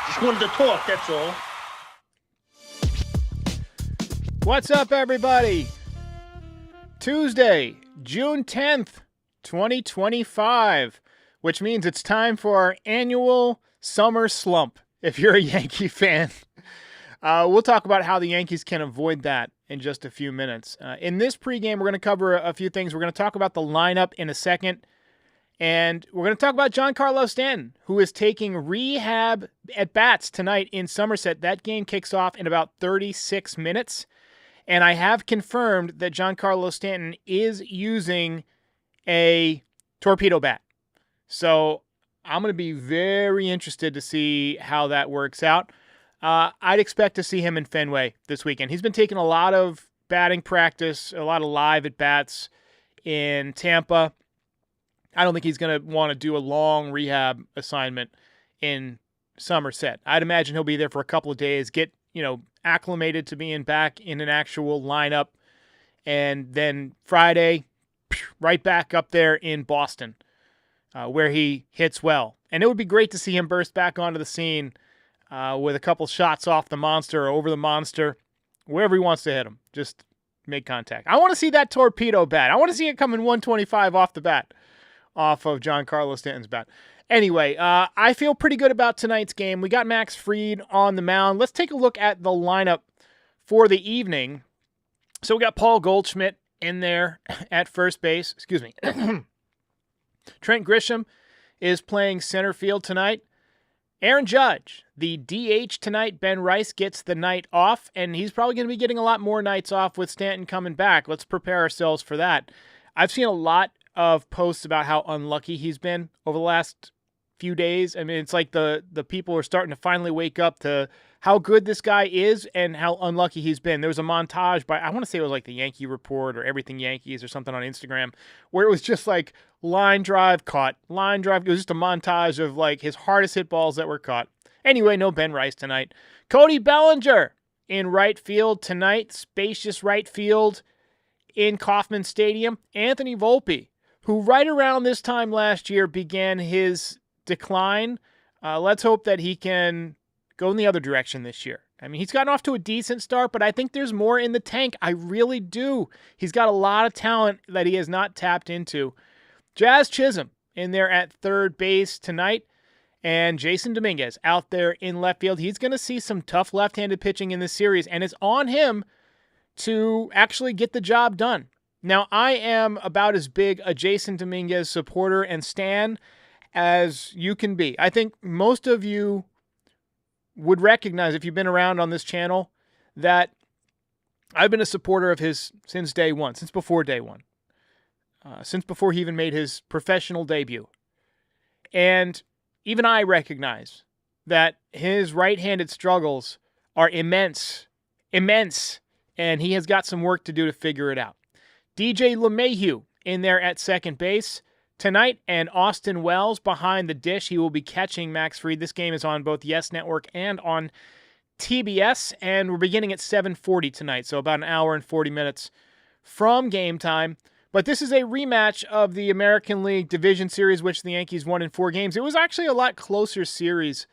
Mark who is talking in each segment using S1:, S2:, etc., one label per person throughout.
S1: Just wanted to talk, that's all.
S2: What's up, everybody? Tuesday, June 10th, 2025, which means it's time for our annual summer slump, if you're a Yankee fan. We'll talk about how the Yankees can avoid that in just a few minutes. In this pregame, we're going to cover a few things. We're going to talk about the lineup in a second, and we're going to talk about Giancarlo Stanton, who is taking rehab at-bats tonight in Somerset. That game kicks off in about 36 minutes. And I have confirmed that Giancarlo Stanton is using a torpedo bat. So I'm going to be very interested to see how that works out. I'd expect to see him in Fenway this weekend. He's been taking a lot of batting practice, a lot of live at-bats in Tampa. I don't think he's going to want to do a long rehab assignment in Somerset. I'd imagine he'll be there for a couple of days, get, acclimated to being back in an actual lineup, and then Friday, right back up there in Boston, where he hits well. And it would be great to see him burst back onto the scene with a couple shots off the monster or over the monster, wherever he wants to hit him. Just make contact. I want to see that torpedo bat. I want to see it coming 125 off the bat, off of Giancarlo Stanton's bat. Anyway, I feel pretty good about tonight's game. We got Max Fried on the mound. Let's take a look at the lineup for the evening. So we got Paul Goldschmidt in there at first base. Excuse me. Trent Grisham is playing center field tonight. Aaron Judge, the DH tonight. Ben Rice gets the night off, and he's probably going to be getting a lot more nights off with Stanton coming back. Let's prepare ourselves for that. I've seen a lot of posts about how unlucky he's been over the last few days. I mean, it's like the people are starting to finally wake up to how good this guy is and how unlucky he's been. There was a montage by, I want to say it was like the Yankee Report or Everything Yankees or something on Instagram, where it was just like line drive caught, line drive. It was just a montage of like his hardest hit balls that were caught. Anyway, no Ben Rice tonight. Cody Bellinger in right field tonight, spacious right field in Kauffman Stadium. Anthony Volpe, who right around this time last year began his decline. Let's hope that he can go in the other direction this year. I mean, he's gotten off to a decent start, but I think there's more in the tank. I really do. He's got a lot of talent that he has not tapped into. Jazz Chisholm in there at third base tonight, and Jason Dominguez out there in left field. He's going to see some tough left-handed pitching in this series, and it's on him to actually get the job done. Now, I am about as big a Jason Dominguez supporter and stan as you can be. I think most of you would recognize, if you've been around on this channel, that I've been a supporter of his since day one, since before day one, since before he even made his professional debut. And even I recognize that his right-handed struggles are immense, and he has got some work to do to figure it out. DJ LeMahieu in there at second base tonight, and Austin Wells behind the dish. He will be catching Max Fried. This game is on both Yes Network and on TBS, and we're beginning at 7:40 tonight, so about an hour and 40 minutes from game time. But this is a rematch of the American League Division Series, which the Yankees won in 4 games. It was actually a lot closer series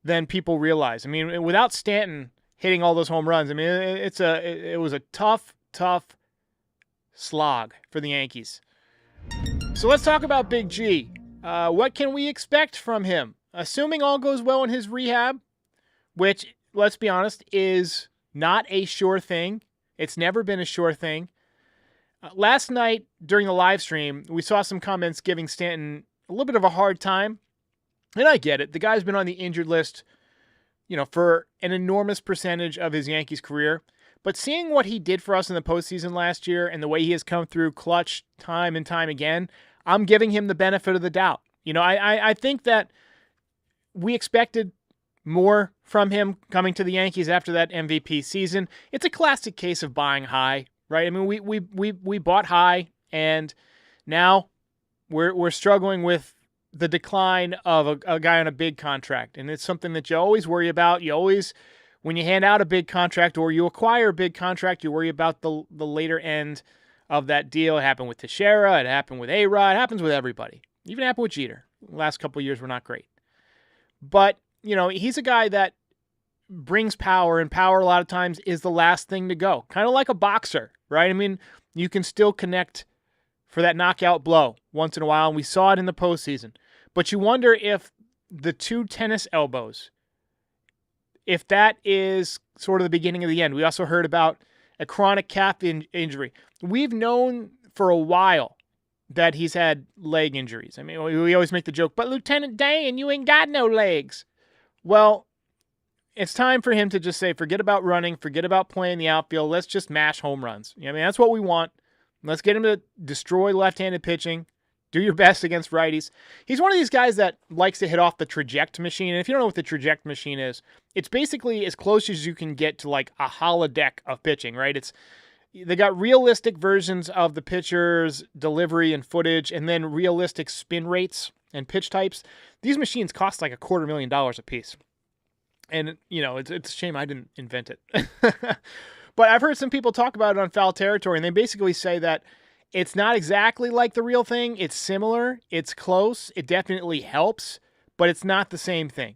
S2: than people realize. I mean, without Stanton hitting all those home runs, I mean, it was a tough slog for the Yankees. So let's talk about Big G. What can we expect from him? Assuming all goes well in his rehab, which, let's be honest, is not a sure thing. It's never been a sure thing. Last night, during the live stream, we saw some comments giving Stanton a little bit of a hard time. And I get it. The guy's been on the injured list, for an enormous percentage of his Yankees career. But seeing what he did for us in the postseason last year and the way he has come through clutch time and time again, I'm giving him the benefit of the doubt. I think that we expected more from him coming to the Yankees after that MVP season. It's a classic case of buying high, right? I mean, we bought high, and now we're struggling with the decline of a guy on a big contract. And it's something that you always worry about. When you hand out a big contract or you acquire a big contract, you worry about the later end of that deal. It happened with Teixeira. It happened with A-Rod. It happens with everybody. Even happened with Jeter. The last couple of years were not great. But he's a guy that brings power, and power a lot of times is the last thing to go. Kind of like a boxer, right? I mean, you can still connect for that knockout blow once in a while, and we saw it in the postseason. But you wonder if the two tennis elbows, if that is sort of the beginning of the end. We also heard about a chronic calf injury. We've known for a while that he's had leg injuries. I mean, we always make the joke, but Lieutenant Dan, you ain't got no legs. Well, it's time for him to just say, forget about running, forget about playing the outfield. Let's just mash home runs. I mean, that's what we want. Let's get him to destroy left-handed pitching. Do your best against righties. He's one of these guys that likes to hit off the traject machine. And if you don't know what the traject machine is, it's basically as close as you can get to like a holodeck of pitching, right? They got realistic versions of the pitcher's delivery and footage, and then realistic spin rates and pitch types. These machines cost like $250,000 a piece. And, it's a shame I didn't invent it. But I've heard some people talk about it on Foul Territory, and they basically say that it's not exactly like the real thing. It's similar. It's close. It definitely helps, but it's not the same thing,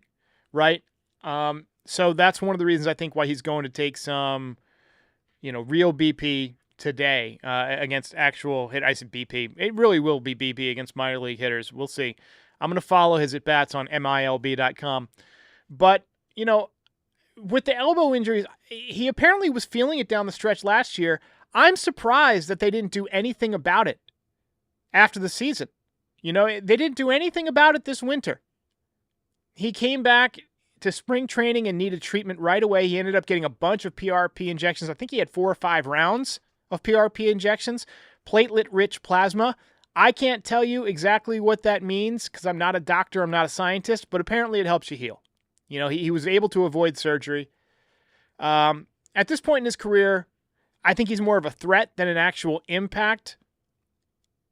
S2: right? So that's one of the reasons I think why he's going to take some, real BP today against actual hit. I said BP. It really will be BP against minor league hitters. We'll see. I'm going to follow his at-bats on MILB.com. But, with the elbow injuries, he apparently was feeling it down the stretch last year. I'm surprised that they didn't do anything about it after the season. They didn't do anything about it this winter. He came back to spring training and needed treatment right away. He ended up getting a bunch of PRP injections. I think he had 4 or 5 rounds of PRP injections, platelet-rich plasma. I can't tell you exactly what that means because I'm not a doctor, I'm not a scientist, but apparently it helps you heal. He was able to avoid surgery. At this point in his career, I think he's more of a threat than an actual impact.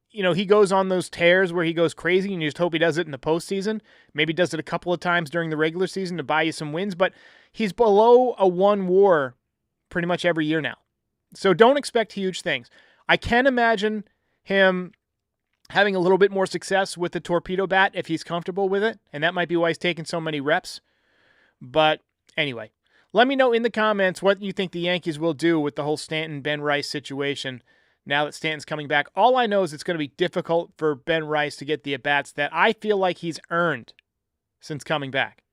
S2: He goes on those tears where he goes crazy, and you just hope he does it in the postseason. Maybe does it a couple of times during the regular season to buy you some wins, but he's below a 1 WAR pretty much every year now. So don't expect huge things. I can imagine him having a little bit more success with the torpedo bat if he's comfortable with it, and that might be why he's taking so many reps. But anyway, let me know in the comments what you think the Yankees will do with the whole Stanton-Ben Rice situation now that Stanton's coming back. All I know is it's going to be difficult for Ben Rice to get the at-bats that I feel like he's earned since coming back.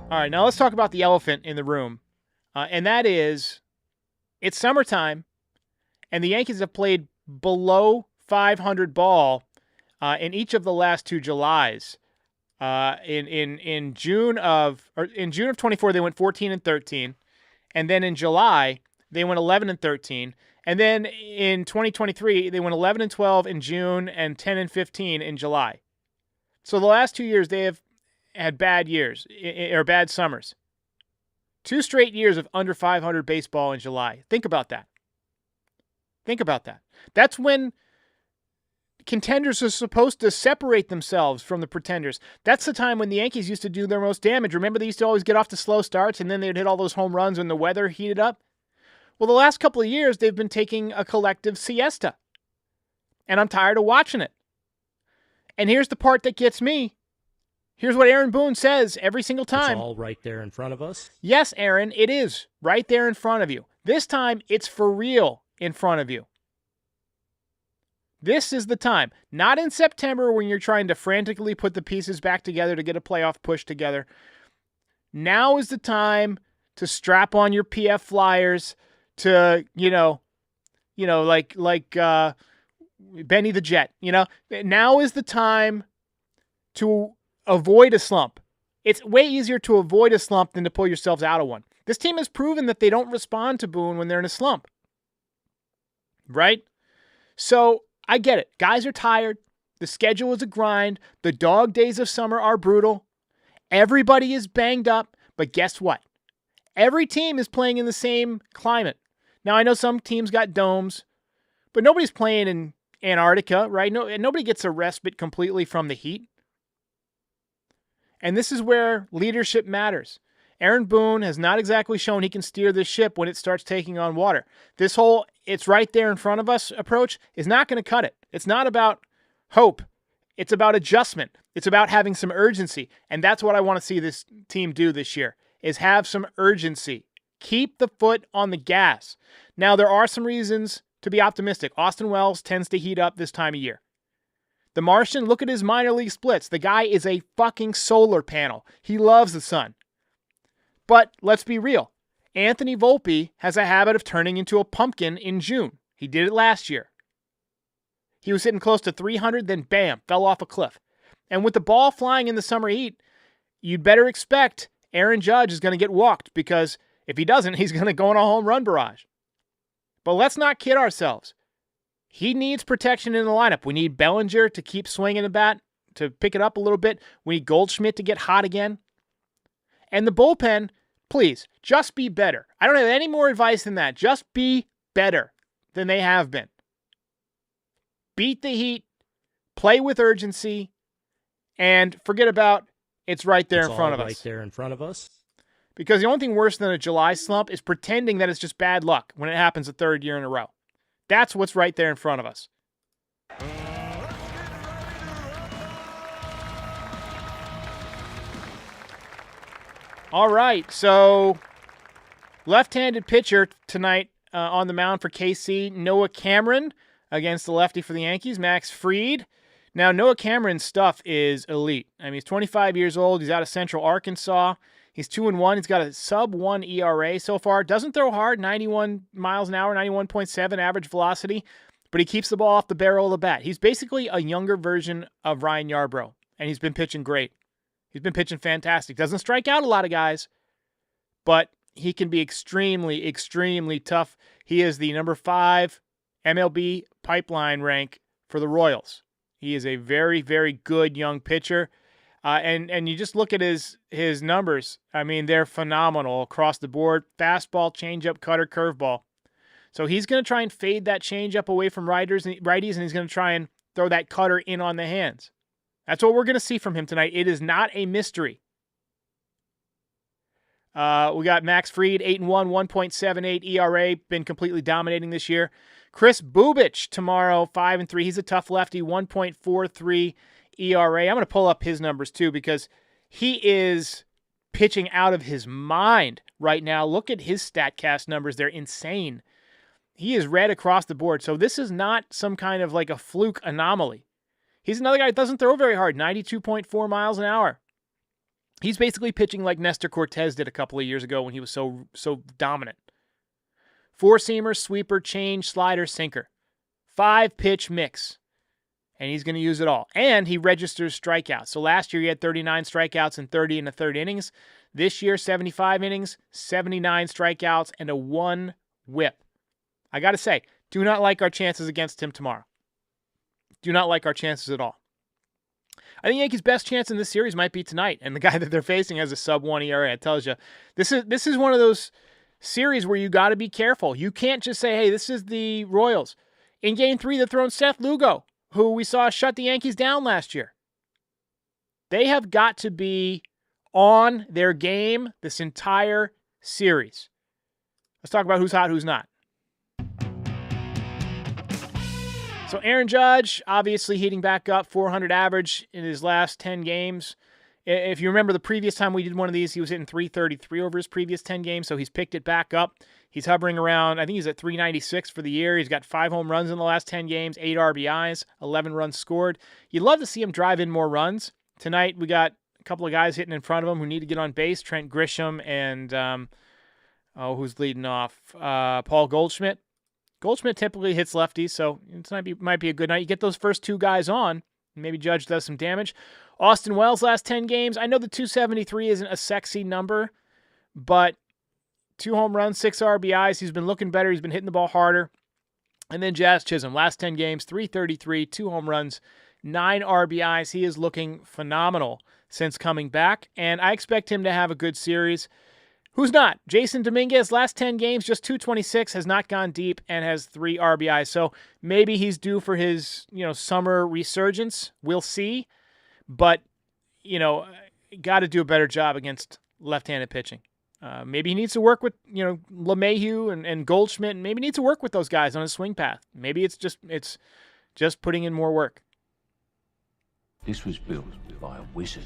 S2: All right, now let's talk about the elephant in the room, and that is it's summertime, and the Yankees have played below .500 ball in each of the last 2 Julys. In June of 24, they went 14-13, and then in July they went 11-13, and then in 2023 they went 11-12 in June and 10-15 in July. So the last 2 years they have had bad years or bad summers. 2 straight years of under .500 baseball in July. Think about that. That's when contenders are supposed to separate themselves from the pretenders. That's the time when the Yankees used to do their most damage. Remember, they used to always get off to slow starts, and then they'd hit all those home runs when the weather heated up? Well, the last couple of years, they've been taking a collective siesta, and I'm tired of watching it. And here's the part that gets me. Here's what Aaron Boone says every single time.
S1: It's all right there in front of us?
S2: Yes, Aaron, it is right there in front of you. This time, it's for real in front of you. This is the time. Not in September when you're trying to frantically put the pieces back together to get a playoff push together. Now is the time to strap on your PF Flyers to, like Benny the Jet. Now is the time to avoid a slump. It's way easier to avoid a slump than to pull yourselves out of one. This team has proven that they don't respond to Boone when they're in a slump. Right? So I get it. Guys are tired. The schedule is a grind. The dog days of summer are brutal. Everybody is banged up. But guess what? Every team is playing in the same climate. Now, I know some teams got domes, but nobody's playing in Antarctica, right? Nobody gets a respite completely from the heat. And this is where leadership matters. Aaron Boone has not exactly shown he can steer this ship when it starts taking on water. This whole "it's right there in front of us" approach is not going to cut it. It's not about hope. It's about adjustment. It's about having some urgency. And that's what I want to see this team do this year, is have some urgency. Keep the foot on the gas. Now, there are some reasons to be optimistic. Austin Wells tends to heat up this time of year. The Martian, look at his minor league splits. The guy is a fucking solar panel. He loves the sun. But let's be real. Anthony Volpe has a habit of turning into a pumpkin in June. He did it last year. He was hitting close to 300, then bam, fell off a cliff. And with the ball flying in the summer heat, you'd better expect Aaron Judge is going to get walked, because if he doesn't, he's going to go on a home run barrage. But let's not kid ourselves. He needs protection in the lineup. We need Bellinger to keep swinging the bat, to pick it up a little bit. We need Goldschmidt to get hot again. And the bullpen, please, just be better. I don't have any more advice than that. Just be better than they have been. Beat the heat, play with urgency, and forget about it's right there in front of us.
S1: Right there in front of us.
S2: Because the only thing worse than a July slump is pretending that it's just bad luck when it happens a third year in a row. That's what's right there in front of us. All right, so left-handed pitcher tonight on the mound for KC, Noah Cameron against the lefty for the Yankees, Max Fried. Now, Noah Cameron's stuff is elite. I mean, he's 25 years old. He's out of Central Arkansas. He's 2-1. He's got a sub-1 ERA so far. Doesn't throw hard, 91 miles an hour, 91.7 average velocity, but he keeps the ball off the barrel of the bat. He's basically a younger version of Ryan Yarbrough, and he's been pitching great. He's been pitching fantastic. Doesn't strike out a lot of guys, but he can be extremely, extremely tough. He is the number 5 MLB pipeline rank for the Royals. He is a very, very good young pitcher. And you just look at his numbers. I mean, they're phenomenal across the board. Fastball, changeup, cutter, curveball. So he's going to try and fade that changeup away from righties, and he's going to try and throw that cutter in on the hands. That's what we're going to see from him tonight. It is not a mystery. We got Max Fried, 8-1, 1.78 ERA, been completely dominating this year. Chris Bubich tomorrow, 5-3. He's a tough lefty, 1.43 ERA. I'm going to pull up his numbers too, because he is pitching out of his mind right now. Look at his StatCast numbers. They're insane. He is red across the board. So this is not some kind of like a fluke anomaly. He's another guy that doesn't throw very hard, 92.4 miles an hour. He's basically pitching like Nestor Cortez did a couple of years ago when he was so dominant. 4-seamer, sweeper, change, slider, sinker. 5-pitch mix. And he's going to use it all. And he registers strikeouts. So last year he had 39 strikeouts and 30 in the third innings. This year, 75 innings, 79 strikeouts, and a 1 whip. I got to say, do not like our chances against him tomorrow. Do not like our chances at all. I think Yankees' best chance in this series might be tonight. And the guy that they're facing has a sub-1 ERA. It tells you, this is one of those series where you got to be careful. You can't just say, hey, this is the Royals. In Game 3, they're throwing Seth Lugo, who we saw shut the Yankees down last year. They have got to be on their game this entire series. Let's talk about who's hot, who's not. So Aaron Judge, obviously heating back up, 400 average in his last 10 games. If you remember the previous time we did one of these, he was hitting 333 over his previous 10 games, so he's picked it back up. He's hovering around, I think he's at 396 for the year. He's got 5 home runs in the last 10 games, 8 RBIs, 11 runs scored. You'd love to see him drive in more runs. Tonight we got a couple of guys hitting in front of him who need to get on base, Trent Grisham and, who's leading off? Paul Goldschmidt. Goldschmidt typically hits lefties, so it might be a good night. You get those first 2 guys on, maybe Judge does some damage. Austin Wells, last 10 games. I know the 273 isn't a sexy number, but 2 home runs, 6 RBIs. He's been looking better. He's been hitting the ball harder. And then Jazz Chisholm, last 10 games, 333, 2 home runs, 9 RBIs. He is looking phenomenal since coming back, and I expect him to have a good series. Who's not? Jason Dominguez, last 10 games, just 226, has not gone deep, and has 3 RBIs. So maybe he's due for his, summer resurgence. We'll see. But, got to do a better job against left-handed pitching. Maybe he needs to work with, LeMahieu and Goldschmidt, and maybe needs to work with those guys on his swing path. Maybe it's just putting in more work.
S1: This was built by a wizard.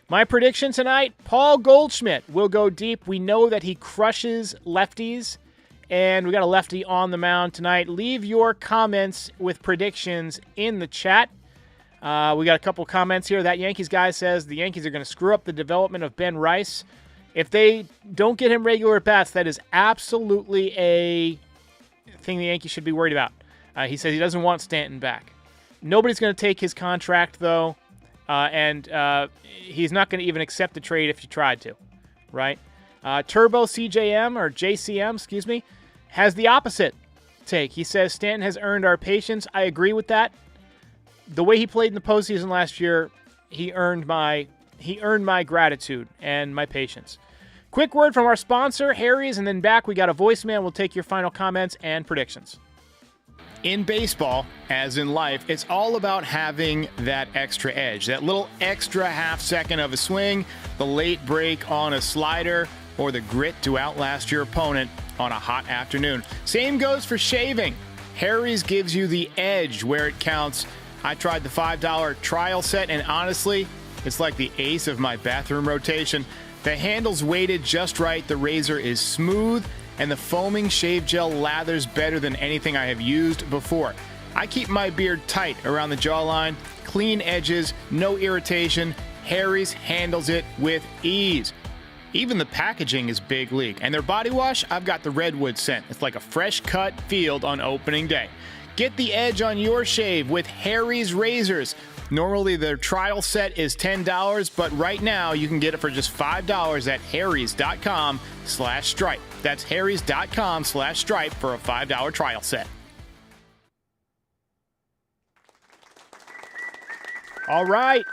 S2: My prediction tonight, Paul Goldschmidt will go deep. We know that he crushes lefties, and we got a lefty on the mound tonight. Leave your comments with predictions in the chat. We got a couple comments here. That Yankees guy says the Yankees are going to screw up the development of Ben Rice. If they don't get him regular at-bats, that is absolutely a thing the Yankees should be worried about. He says he doesn't want Stanton back. Nobody's going to take his contract, though, and he's not going to even accept the trade if you tried to, right? Turbo CJM, or JCM, excuse me, has the opposite take. He says Stanton has earned our patience. I agree with that. The way he played in the postseason last year, he earned my gratitude and my patience. Quick word from our sponsor, Harry's, and then back we got a voicemail. We'll take your final comments and predictions. In baseball, as in life, it's all about having that extra edge, that little extra half second of a swing, the late break on a slider, or the grit to outlast your opponent on a hot afternoon. Same goes for shaving. Harry's gives you the edge where it counts. I tried the $5 trial set, and honestly, it's like the ace of my bathroom rotation. The handle's weighted just right, the razor is smooth, and the foaming shave gel lathers better than anything I have used before. I keep my beard tight around the jawline, clean edges, no irritation. Harry's handles it with ease. Even the packaging is big league, and their body wash, I've got the redwood scent. It's like a fresh cut field on opening day. Get the edge on your shave with Harry's razors. Normally their trial set is $10, but right now you can get it for just $5 at harrys.com/stripe. That's harrys.com/stripe for a $5 trial set. All right.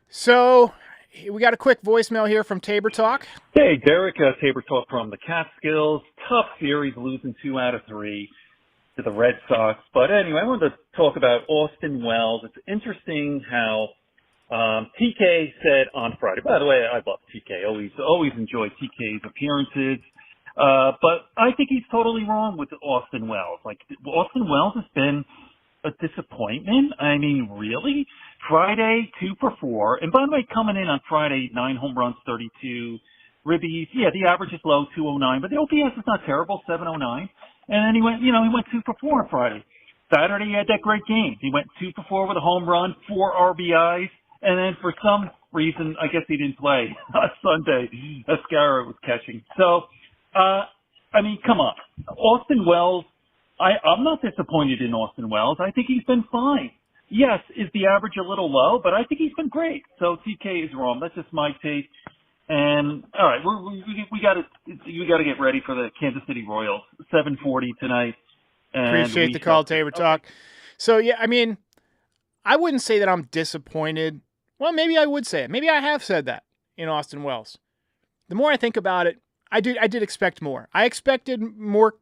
S2: So we got a quick voicemail here from Tabor Talk.
S3: Hey, Derek, Tabor Talk from the Catskills. Tough series, losing 2 out of 3 to the Red Sox. But anyway, I wanted to talk about Austin Wells. It's interesting how TK said on Friday. By the way, I love TK. Always enjoy TK's appearances. But I think he's totally wrong with Austin Wells. Like, Austin Wells has been a disappointment. I mean, really? Friday, 2 for 4. And by the way, coming in on Friday, 9 home runs, 32 ribbies. Yeah, the average is low, 209, but the OPS is not terrible, 709. And then he went 2 for 4 on Friday. Saturday, he had that great game. He went 2 for 4 with a home run, 4 RBIs, and then for some reason, I guess he didn't play on Sunday. Ascara was catching. So, I mean, come on. Austin Wells, I'm not disappointed in Austin Wells. I think he's been fine. Yes, is the average a little low, but I think he's been great. So TK is wrong. That's just my take. And all right, we got to get ready for the Kansas City Royals, 7:40 tonight. And
S2: appreciate the call, Tabor Talk.
S3: Okay.
S2: So yeah, I mean, I wouldn't say that I'm disappointed. Well, maybe I would say it. Maybe I have said that in Austin Wells. The more I think about it, I did expect more. I expected more,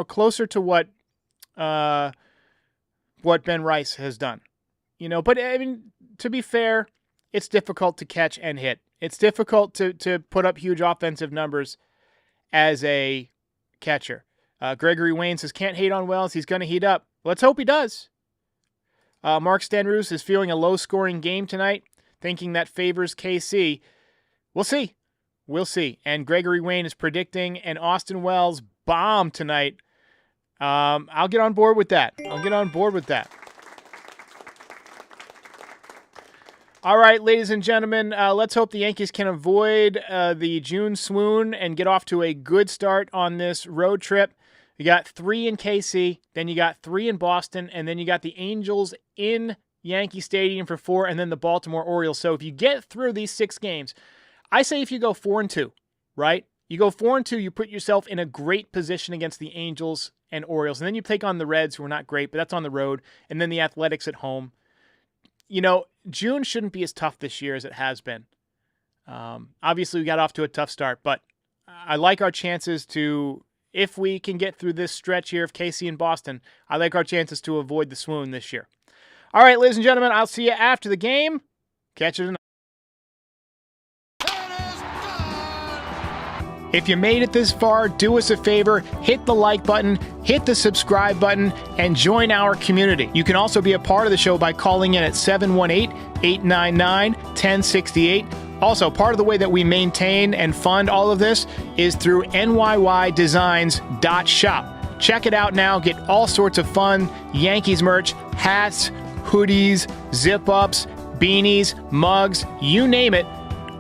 S2: closer to what Ben Rice has done. But I mean, to be fair, it's difficult to catch and hit. It's difficult to put up huge offensive numbers as a catcher. Gregory Wayne says, can't hate on Wells. He's going to heat up. Let's hope he does. Mark Stanroos is feeling a low-scoring game tonight, thinking that favors KC. We'll see. We'll see. And Gregory Wayne is predicting an Austin Wells bomb tonight. I'll get on board with that. All right, ladies and gentlemen, let's hope the Yankees can avoid the June swoon and get off to a good start on this road trip. You got 3 in KC, then you got 3 in Boston, and then you got the Angels in Yankee Stadium for 4, and then the Baltimore Orioles. So if you get through these 6 games, I say if you go 4-2, right? You go 4-2, you put yourself in a great position against the Angels and Orioles. And then you take on the Reds, who are not great, but that's on the road, and then the Athletics at home. June shouldn't be as tough this year as it has been. Obviously, we got off to a tough start, but I like our chances to, if we can get through this stretch here of KC and Boston, I like our chances to avoid the swoon this year. All right, ladies and gentlemen, I'll see you after the game. Catch you tonight. If you made it this far, do us a favor, hit the like button, hit the subscribe button, and join our community. You can also be a part of the show by calling in at 718-899-1068. Also, part of the way that we maintain and fund all of this is through nydesigns.shop. Check it out now. Get all sorts of fun Yankees merch, hats, hoodies, zip-ups, beanies, mugs, you name it.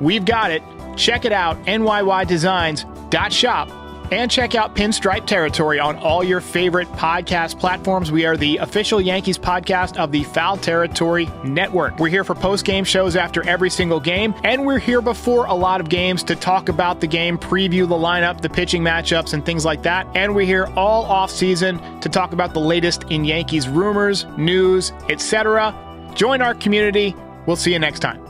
S2: We've got it. Check it out, nydesigns.shop. And check out Pinstripe Territory on all your favorite podcast platforms. We are the official Yankees podcast of the Foul Territory Network. We're here for post-game shows after every single game, and we're here before a lot of games to talk about the game, preview the lineup, the pitching matchups, and things like that. And we're here all off-season to talk about the latest in Yankees rumors, news, etc. Join our community. We'll see you next time.